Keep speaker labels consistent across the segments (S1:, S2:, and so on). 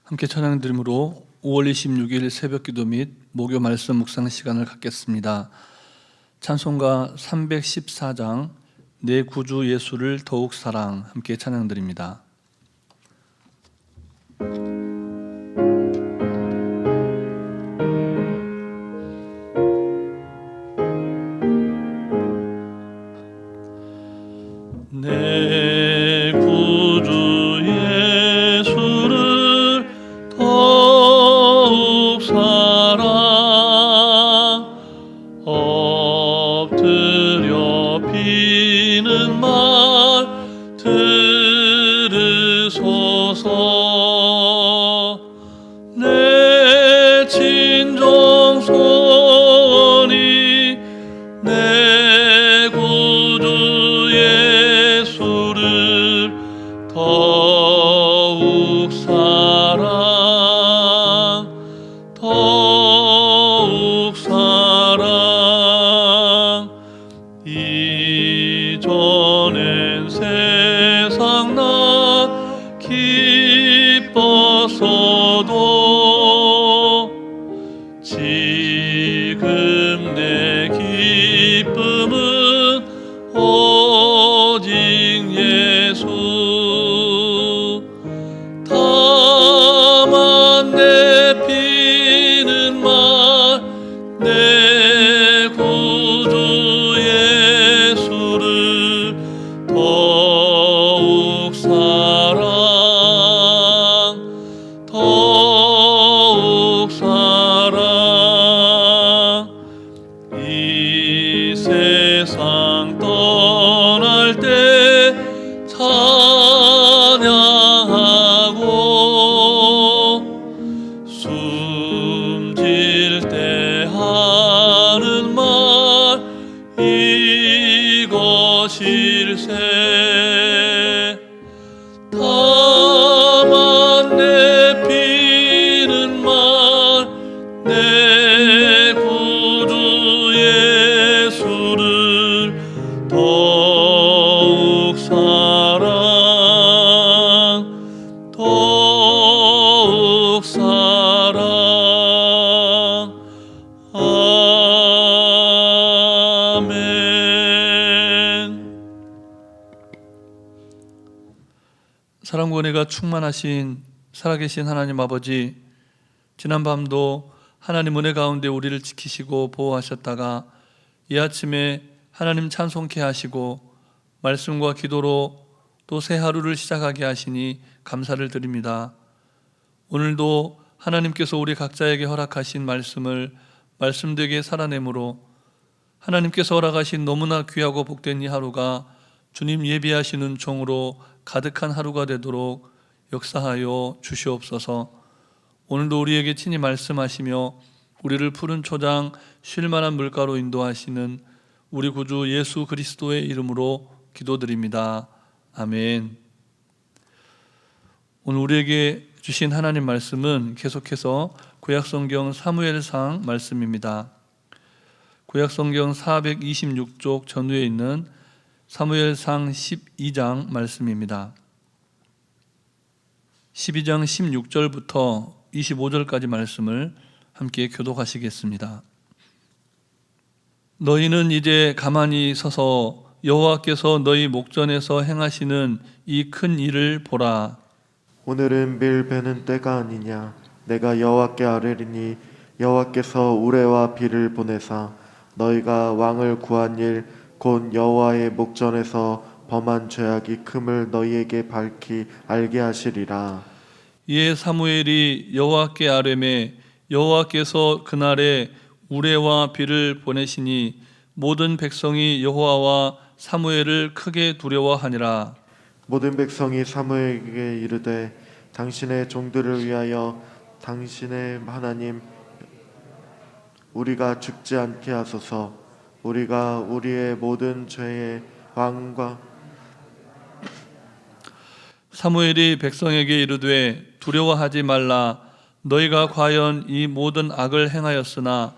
S1: 함께 찬양드림으로 5월 26일 새벽기도 및 목요 말씀 묵상 시간을 갖겠습니다. 찬송가 314장 내 구주 예수를 더욱 사랑, 함께 찬양드립니다. 내 구주 예수를 더욱 사랑, 엎드려 비는 말 들으소서. 내 진정 소원이 내 구주 예수를 더욱 사랑, 더욱 사랑. 이전엔 세상 난 기뻤어도 지금 내 기쁨은 오직 예수. 다만 내 피는 말 내 구주 예수를 더욱 사랑, 더욱 사랑. 이 세상 떠날 때 찬양하고 숨질 때 하는 말 이것일세. 다만 내 피는 말 내 구주 예수를 더욱 사랑, 더욱 사랑. 아멘. 사랑과 은혜가 충만하신 살아계신 하나님 아버지, 지난 밤도 하나님 은혜 가운데 우리를 지키시고 보호하셨다가 이 아침에 하나님 찬송케 하시고 말씀과 기도로 또 새 하루를 시작하게 하시니 감사를 드립니다. 오늘도 하나님께서 우리 각자에게 허락하신 말씀을 말씀되게 살아내므로 하나님께서 허락하신 너무나 귀하고 복된 이 하루가 주님 예비하시는 종으로 가득한 하루가 되도록 역사하여 주시옵소서. 오늘도 우리에게 친히 말씀하시며 우리를 푸른 초장 쉴만한 물가로 인도하시는 우리 구주 예수 그리스도의 이름으로 기도드립니다. 아멘. 오늘 우리에게 주신 하나님 말씀은 계속해서 구약성경 사무엘상 말씀입니다. 구약성경 426쪽 전후에 있는 사무엘상 12장 말씀입니다. 12장 16절부터 25절까지 말씀을 함께 교독하시겠습니다. 너희는 이제 가만히 서서 여호와께서 너희 목전에서 행하시는 이 큰 일을 보라.
S2: 오늘은 밀 베는 때가 아니냐. 내가 여호와께 아뢰리니 여호와께서 우레와 비를 보내사 너희가 왕을 구한 일 곧 여호와의 목전에서 범한 죄악이 큼을 너희에게 밝히 알게 하시리라.
S1: 이에 사무엘이 여호와께 아뢰매 여호와께서 그날에 우레와 비를 보내시니 모든 백성이 여호와와 사무엘을 크게 두려워하니라.
S2: 모든 백성이 사무엘에게 이르되 당신의 종들을 위하여 당신의 하나님 우리가 죽지 않게 하소서. 우리가 우리의 모든 죄의 왕과
S1: 사무엘이 백성에게 이르되 두려워하지 말라. 너희가 과연 이 모든 악을 행하였으나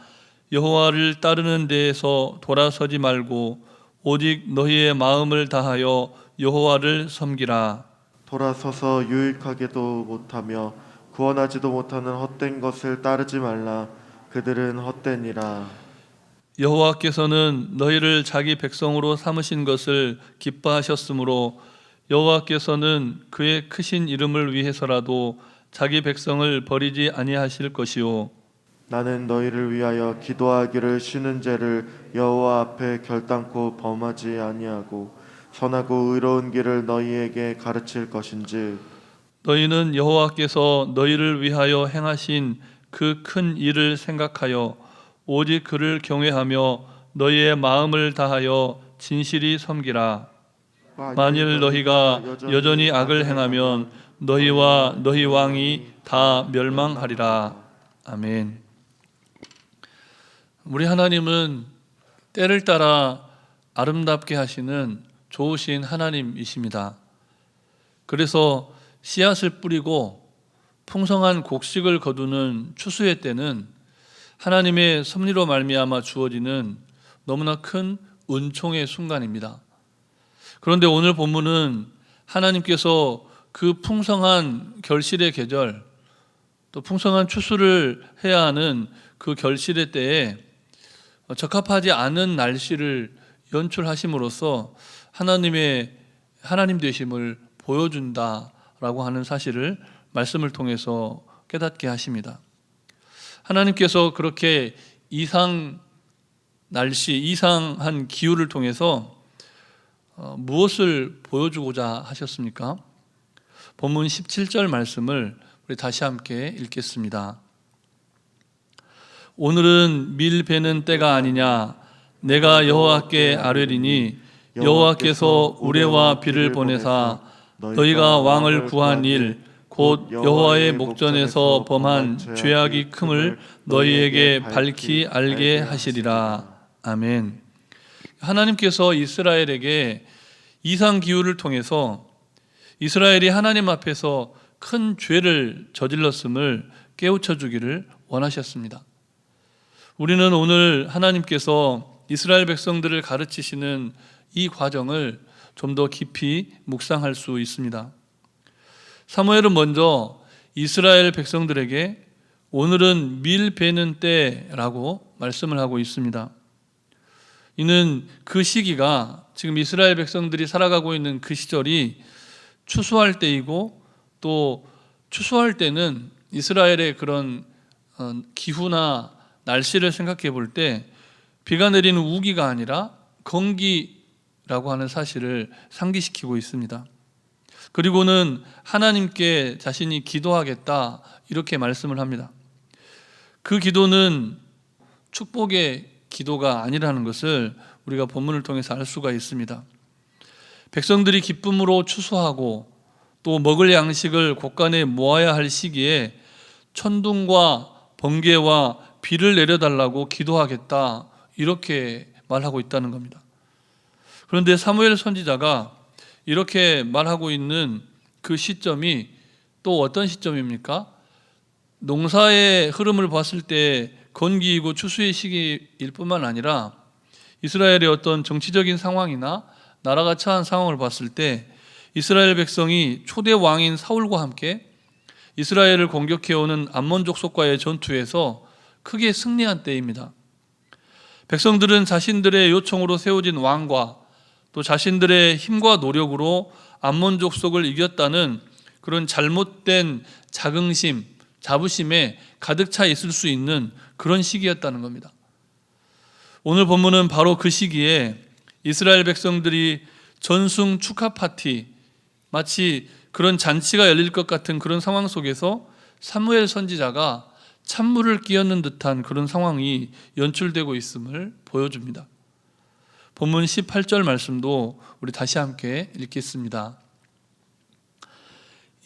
S1: 여호와를 따르는 데에서 돌아서지 말고 오직 너희의 마음을 다하여 여호와를 섬기라.
S2: 돌아서서 유익하게도 못하며 구원하지도 못하는 헛된 것을 따르지 말라. 그들은 헛되니라.
S1: 여호와께서는 너희를 자기 백성으로 삼으신 것을 기뻐하셨으므로 여호와께서는 그의 크신 이름을 위해서라도 자기 백성을 버리지 아니하실 것이요
S2: 나는 너희를 위하여 기도하기를 쉬는 죄를 여호와 앞에 결단코 범하지 아니하고 선하고 의로운 길을 너희에게 가르칠 것인지
S1: 너희는 여호와께서 너희를 위하여 행하신 그 큰 일을 생각하여 오직 그를 경외하며 너희의 마음을 다하여 진실이 섬기라. 만일 너희가 여전히 악을 행하면 너희와 너희 왕이 다 멸망하리라. 아멘. 우리 하나님은 때를 따라 아름답게 하시는 좋으신 하나님이십니다. 그래서 씨앗을 뿌리고 풍성한 곡식을 거두는 추수의 때는 하나님의 섭리로 말미암아 주어지는 너무나 큰 은총의 순간입니다. 그런데 오늘 본문은 하나님께서 그 풍성한 결실의 계절, 또 풍성한 추수를 해야 하는 그 결실의 때에 적합하지 않은 날씨를 연출하심으로써 하나님 되심을 보여준다라고 하는 사실을 말씀을 통해서 깨닫게 하십니다. 하나님께서 그렇게 이상한 기후를 통해서 무엇을 보여주고자 하셨습니까? 본문 17절 말씀을 우리 다시 함께 읽겠습니다. 오늘은 밀 베는 때가 아니냐 내가 여호와께 아뢰리니 여호와께서 우레와 비를 보내사 너희가 왕을 구한 일 곧 여호와의 목전에서 범한 죄악이 큼을 너희에게 밝히 알게 하시리라. 아멘. 하나님께서 이스라엘에게 이상 기후를 통해서 이스라엘이 하나님 앞에서 큰 죄를 저질렀음을 깨우쳐 주기를 원하셨습니다. 우리는 오늘 하나님께서 이스라엘 백성들을 가르치시는 이 과정을 좀 더 깊이 묵상할 수 있습니다. 사무엘은 먼저 이스라엘 백성들에게 오늘은 밀 베는 때라고 말씀을 하고 있습니다. 이는 그 시기가 지금 이스라엘 백성들이 살아가고 있는 그 시절이 추수할 때이고 또 추수할 때는 이스라엘의 그런 기후나 날씨를 생각해 볼 때 비가 내리는 우기가 아니라 건기라고 하는 사실을 상기시키고 있습니다. 그리고는 하나님께 자신이 기도하겠다 이렇게 말씀을 합니다. 그 기도는 축복의 기도가 아니라는 것을 우리가 본문을 통해서 알 수가 있습니다. 백성들이 기쁨으로 추수하고 또 먹을 양식을 곳간에 모아야 할 시기에 천둥과 번개와 비를 내려달라고 기도하겠다 이렇게 말하고 있다는 겁니다. 그런데 사무엘 선지자가 이렇게 말하고 있는 그 시점이 또 어떤 시점입니까? 농사의 흐름을 봤을 때 건기이고 추수의 시기일 뿐만 아니라 이스라엘의 어떤 정치적인 상황이나 나라가 처한 상황을 봤을 때 이스라엘 백성이 초대 왕인 사울과 함께 이스라엘을 공격해오는 암몬 족속과의 전투에서 크게 승리한 때입니다. 백성들은 자신들의 요청으로 세워진 왕과 또 자신들의 힘과 노력으로 암몬 족속을 이겼다는 그런 잘못된 자긍심, 자부심에 가득 차 있을 수 있는 그런 시기였다는 겁니다. 오늘 본문은 바로 그 시기에 이스라엘 백성들이 전승 축하 파티, 마치 그런 잔치가 열릴 것 같은 그런 상황 속에서 사무엘 선지자가 찬물을 끼얹는 듯한 그런 상황이 연출되고 있음을 보여줍니다. 본문 18절 말씀도 우리 다시 함께 읽겠습니다.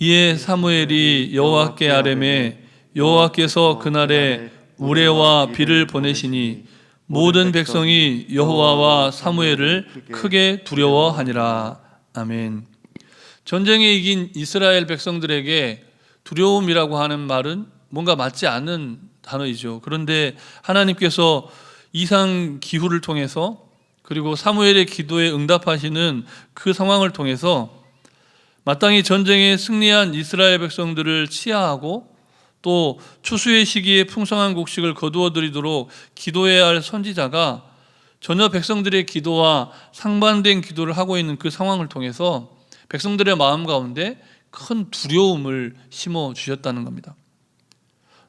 S1: 이에 사무엘이 여호와께 아뢰매 여호와께서 그날에 우레와 비를 보내시니 모든 백성이 여호와와 사무엘을 크게 두려워하니라. 아멘. 전쟁에 이긴 이스라엘 백성들에게 두려움이라고 하는 말은 뭔가 맞지 않는 단어이죠. 그런데 하나님께서 이상 기후를 통해서 그리고 사무엘의 기도에 응답하시는 그 상황을 통해서 마땅히 전쟁에 승리한 이스라엘 백성들을 치하하고 또 추수의 시기에 풍성한 곡식을 거두어 드리도록 기도해야 할 선지자가 전혀 백성들의 기도와 상반된 기도를 하고 있는 그 상황을 통해서 백성들의 마음 가운데 큰 두려움을 심어 주셨다는 겁니다.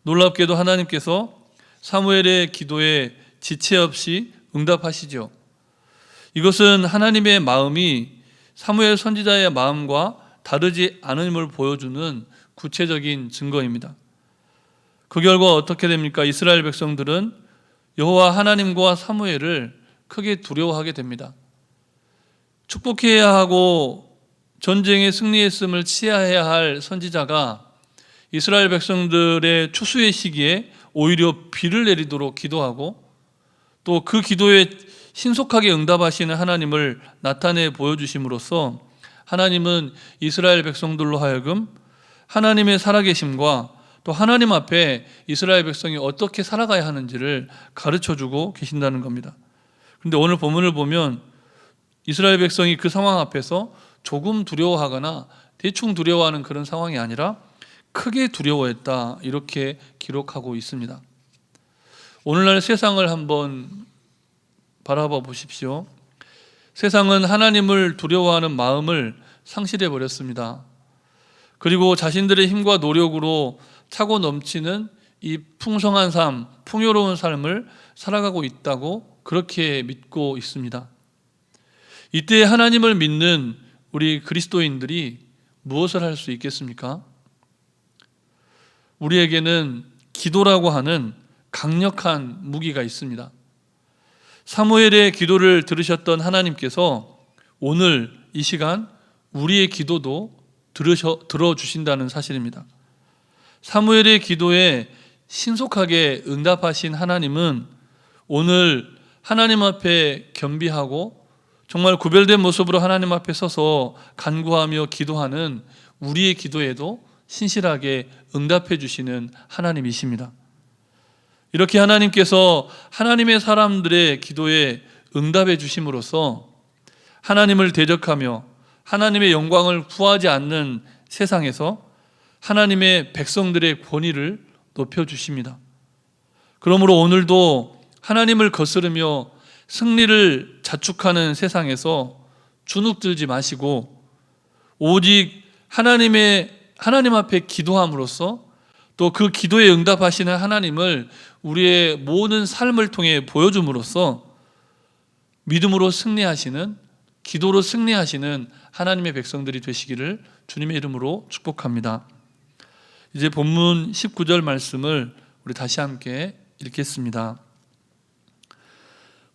S1: 놀랍게도 하나님께서 사무엘의 기도에 지체 없이 응답하시죠. 이것은 하나님의 마음이 사무엘 선지자의 마음과 다르지 않음을 보여주는 구체적인 증거입니다. 그 결과 어떻게 됩니까? 이스라엘 백성들은 여호와 하나님과 사무엘을 크게 두려워하게 됩니다. 축복해야 하고 전쟁에 승리했음을 치하해야 할 선지자가 이스라엘 백성들의 추수의 시기에 오히려 비를 내리도록 기도하고 또 그 기도에 신속하게 응답하시는 하나님을 나타내 보여주심으로써 하나님은 이스라엘 백성들로 하여금 하나님의 살아계심과 또 하나님 앞에 이스라엘 백성이 어떻게 살아가야 하는지를 가르쳐주고 계신다는 겁니다. 그런데 오늘 본문을 보면 이스라엘 백성이 그 상황 앞에서 조금 두려워하거나 대충 두려워하는 그런 상황이 아니라 크게 두려워했다, 이렇게 기록하고 있습니다. 오늘날 세상을 한번 바라봐 보십시오. 세상은 하나님을 두려워하는 마음을 상실해 버렸습니다. 그리고 자신들의 힘과 노력으로 차고 넘치는 이 풍성한 삶, 풍요로운 삶을 살아가고 있다고 그렇게 믿고 있습니다. 이때 하나님을 믿는 우리 그리스도인들이 무엇을 할 수 있겠습니까? 우리에게는 기도라고 하는 강력한 무기가 있습니다. 사무엘의 기도를 들으셨던 하나님께서 오늘 이 시간 우리의 기도도 들어주신다는 사실입니다. 사무엘의 기도에 신속하게 응답하신 하나님은 오늘 하나님 앞에 겸비하고 정말 구별된 모습으로 하나님 앞에 서서 간구하며 기도하는 우리의 기도에도 신실하게 응답해 주시는 하나님이십니다. 이렇게 하나님께서 하나님의 사람들의 기도에 응답해 주심으로써 하나님을 대적하며 하나님의 영광을 구하지 않는 세상에서 하나님의 백성들의 권위를 높여주십니다. 그러므로 오늘도 하나님을 거스르며 승리를 자축하는 세상에서 주눅들지 마시고 오직 하나님 앞에 기도함으로써 또 그 기도에 응답하시는 하나님을 우리의 모든 삶을 통해 보여줌으로써 믿음으로 승리하시는, 기도로 승리하시는 하나님의 백성들이 되시기를 주님의 이름으로 축복합니다. 이제 본문 19절 말씀을 우리 다시 함께 읽겠습니다.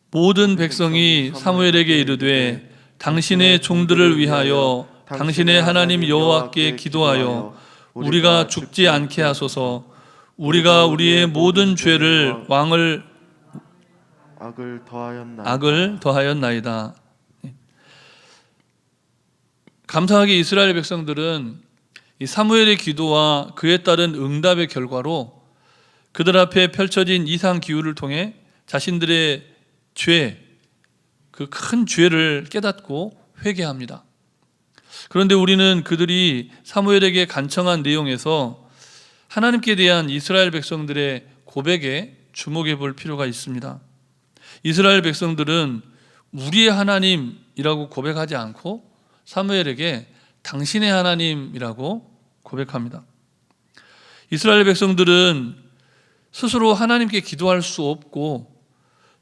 S1: 모든 백성이 사무엘에게 이르되 당신의 종들을 위하여 당신의 하나님 여호와께 기도하여 우리가 죽지 않게 하소서. 우리가 우리의 모든 죄를 악을 더하였나이다. 감사하게 이스라엘 백성들은 이 사무엘의 기도와 그에 따른 응답의 결과로 그들 앞에 펼쳐진 이상 기후를 통해 자신들의 죄, 그 큰 죄를 깨닫고 회개합니다. 그런데 우리는 그들이 사무엘에게 간청한 내용에서 하나님께 대한 이스라엘 백성들의 고백에 주목해 볼 필요가 있습니다. 이스라엘 백성들은 우리의 하나님이라고 고백하지 않고 사무엘에게 당신의 하나님이라고 고백합니다. 이스라엘 백성들은 스스로 하나님께 기도할 수 없고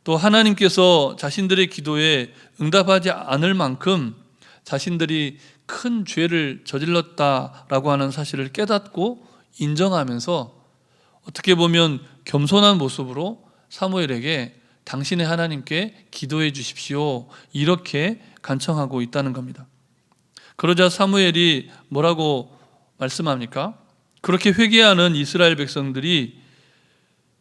S1: 또 하나님께서 자신들의 기도에 응답하지 않을 만큼 자신들이 큰 죄를 저질렀다라고 하는 사실을 깨닫고 인정하면서 어떻게 보면 겸손한 모습으로 사무엘에게 당신의 하나님께 기도해 주십시오, 이렇게 간청하고 있다는 겁니다. 그러자 사무엘이 뭐라고 말씀합니까? 그렇게 회개하는 이스라엘 백성들이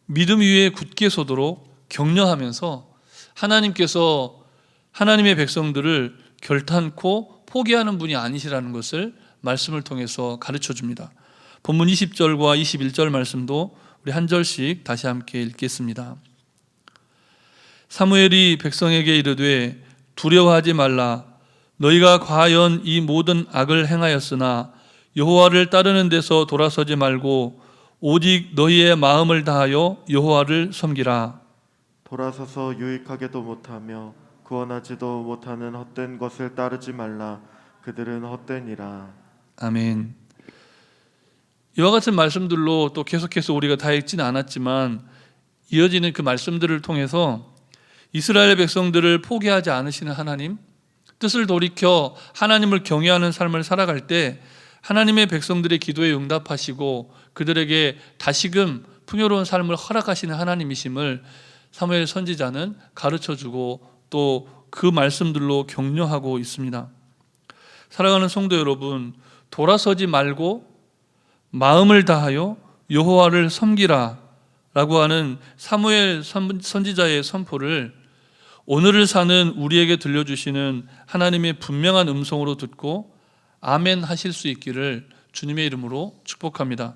S1: 믿음 위에 굳게 서도록 격려하면서 하나님께서 하나님의 백성들을 결탄코 포기하는 분이 아니시라는 것을 말씀을 통해서 가르쳐 줍니다. 본문 20절과 21절 말씀도 우리 한 절씩 다시 함께 읽겠습니다. 사무엘이 백성에게 이르되 두려워하지 말라. 너희가 과연 이 모든 악을 행하였으나 여호와를 따르는 데서 돌아서지 말고 오직 너희의 마음을 다하여 여호와를 섬기라.
S2: 돌아서서 유익하게도 못하며 구원하지도 못하는 헛된 것을 따르지 말라. 그들은 헛되니라.
S1: 아멘. 이와 같은 말씀들로 또 계속해서 우리가 다 읽지는 않았지만 이어지는 그 말씀들을 통해서 이스라엘 백성들을 포기하지 않으시는 하나님, 뜻을 돌이켜 하나님을 경외하는 삶을 살아갈 때 하나님의 백성들의 기도에 응답하시고 그들에게 다시금 풍요로운 삶을 허락하시는 하나님이심을 사무엘 선지자는 가르쳐주고 또 그 말씀들로 격려하고 있습니다. 사랑하는 성도 여러분, 돌아서지 말고 마음을 다하여 여호와를 섬기라 라고 하는 사무엘 선지자의 선포를 오늘을 사는 우리에게 들려주시는 하나님의 분명한 음성으로 듣고 아멘 하실 수 있기를 주님의 이름으로 축복합니다.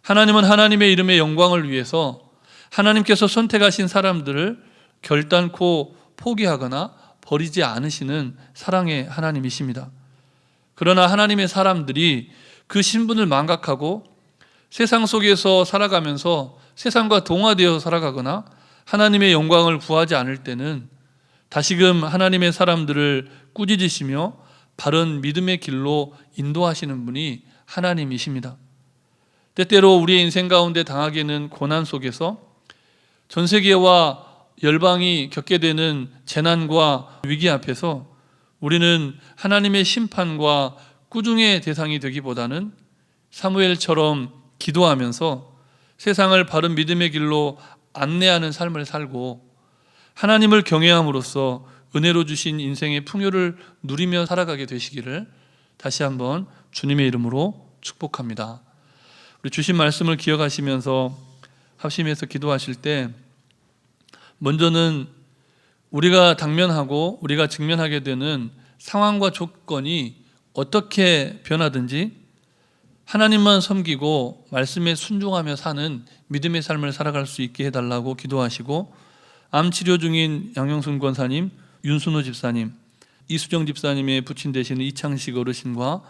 S1: 하나님은 하나님의 이름의 영광을 위해서 하나님께서 선택하신 사람들을 결단코 포기하거나 버리지 않으시는 사랑의 하나님이십니다. 그러나 하나님의 사람들이 그 신분을 망각하고 세상 속에서 살아가면서 세상과 동화되어 살아가거나 하나님의 영광을 구하지 않을 때는 다시금 하나님의 사람들을 꾸짖으시며 바른 믿음의 길로 인도하시는 분이 하나님이십니다. 때때로 우리의 인생 가운데 당하게는 고난 속에서 전 세계와 열방이 겪게 되는 재난과 위기 앞에서 우리는 하나님의 심판과 꾸중의 대상이 되기보다는 사무엘처럼 기도하면서 세상을 바른 믿음의 길로 안내하는 삶을 살고 하나님을 경외함으로써 은혜로 주신 인생의 풍요를 누리며 살아가게 되시기를 다시 한번 주님의 이름으로 축복합니다. 우리 주신 말씀을 기억하시면서 합심해서 기도하실 때 먼저는 우리가 당면하고 우리가 직면하게 되는 상황과 조건이 어떻게 변하든지 하나님만 섬기고 말씀에 순종하며 사는 믿음의 삶을 살아갈 수 있게 해달라고 기도하시고 암 치료 중인 양영순 권사님, 윤순호 집사님, 이수정 집사님의 부친 되시는 이창식 어르신과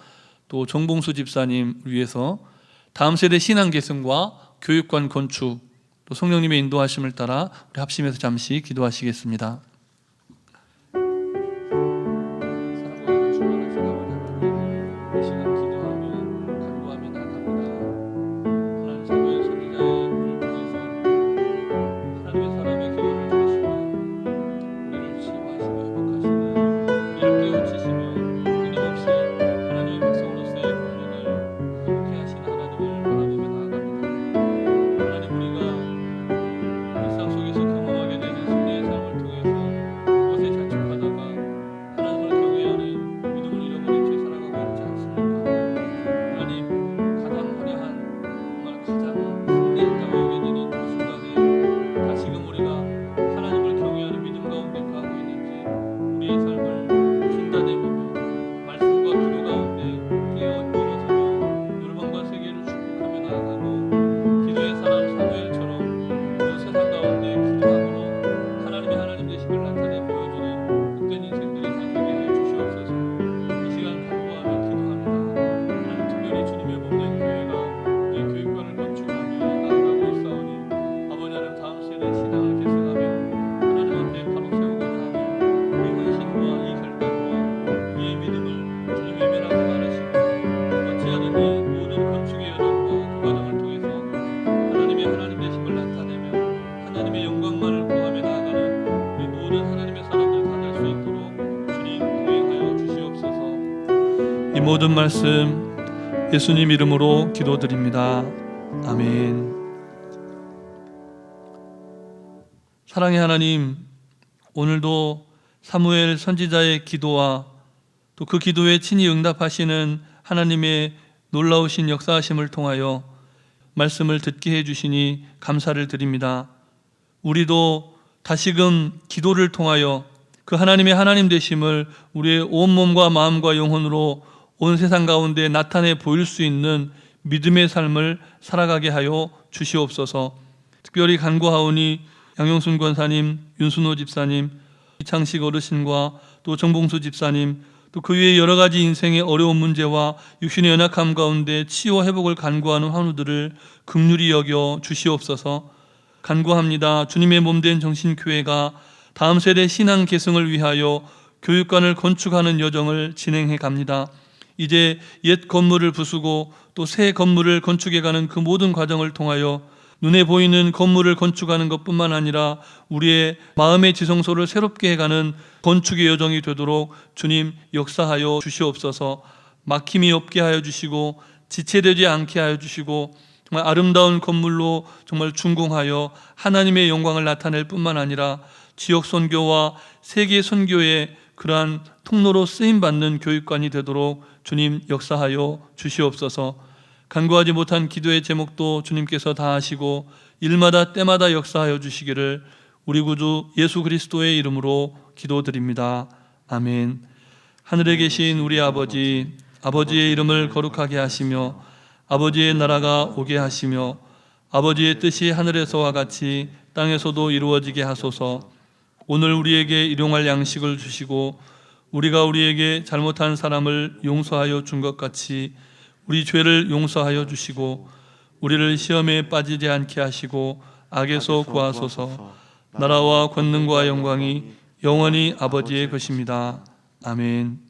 S1: 또 정봉수 집사님 위해서 다음 세대 신앙 계승과 교육관 건축 또 성령님의 인도하심을 따라 우리 합심해서 잠시 기도하시겠습니다. 이 모든 말씀 예수님 이름으로 기도드립니다. 아멘. 사랑의 하나님, 오늘도 사무엘 선지자의 기도와 또 그 기도에 친히 응답하시는 하나님의 놀라우신 역사하심을 통하여 말씀을 듣게 해주시니 감사를 드립니다. 우리도 다시금 기도를 통하여 그 하나님의 하나님 되심을 우리의 온몸과 마음과 영혼으로 온 세상 가운데 나타내 보일 수 있는 믿음의 삶을 살아가게 하여 주시옵소서. 특별히 간구하오니 양영순 권사님, 윤순호 집사님, 이창식 어르신과 또 정봉수 집사님, 또 그 위에 여러 가지 인생의 어려운 문제와 육신의 연약함 가운데 치유 회복을 간구하는 환우들을 긍휼히 여겨 주시옵소서. 간구합니다. 주님의 몸된 정신교회가 다음 세대 신앙 계승을 위하여 교육관을 건축하는 여정을 진행해 갑니다. 이제 옛 건물을 부수고 또 새 건물을 건축해 가는 그 모든 과정을 통하여 눈에 보이는 건물을 건축하는 것뿐만 아니라 우리의 마음의 지성소를 새롭게 해가는 건축의 여정이 되도록 주님 역사하여 주시옵소서. 막힘이 없게 하여 주시고 지체되지 않게 하여 주시고 정말 아름다운 건물로 정말 준공하여 하나님의 영광을 나타낼 뿐만 아니라 지역 선교와 세계 선교의 그러한 통로로 쓰임받는 교육관이 되도록 주님 역사하여 주시옵소서. 간구하지 못한 기도의 제목도 주님께서 다 하시고 일마다 때마다 역사하여 주시기를 우리 구주 예수 그리스도의 이름으로 기도드립니다. 아멘. 하늘에 계신 우리 아버지, 아버지의 이름을 거룩하게 하시며 아버지의 나라가 오게 하시며 아버지의 뜻이 하늘에서와 같이 땅에서도 이루어지게 하소서. 오늘 우리에게 일용할 양식을 주시고 우리가 우리에게 잘못한 사람을 용서하여 준 것 같이 우리 죄를 용서하여 주시고 우리를 시험에 빠지지 않게 하시고 악에서 구하소서. 나라와 권능과 영광이 영원히 아버지의 것입니다. 아멘.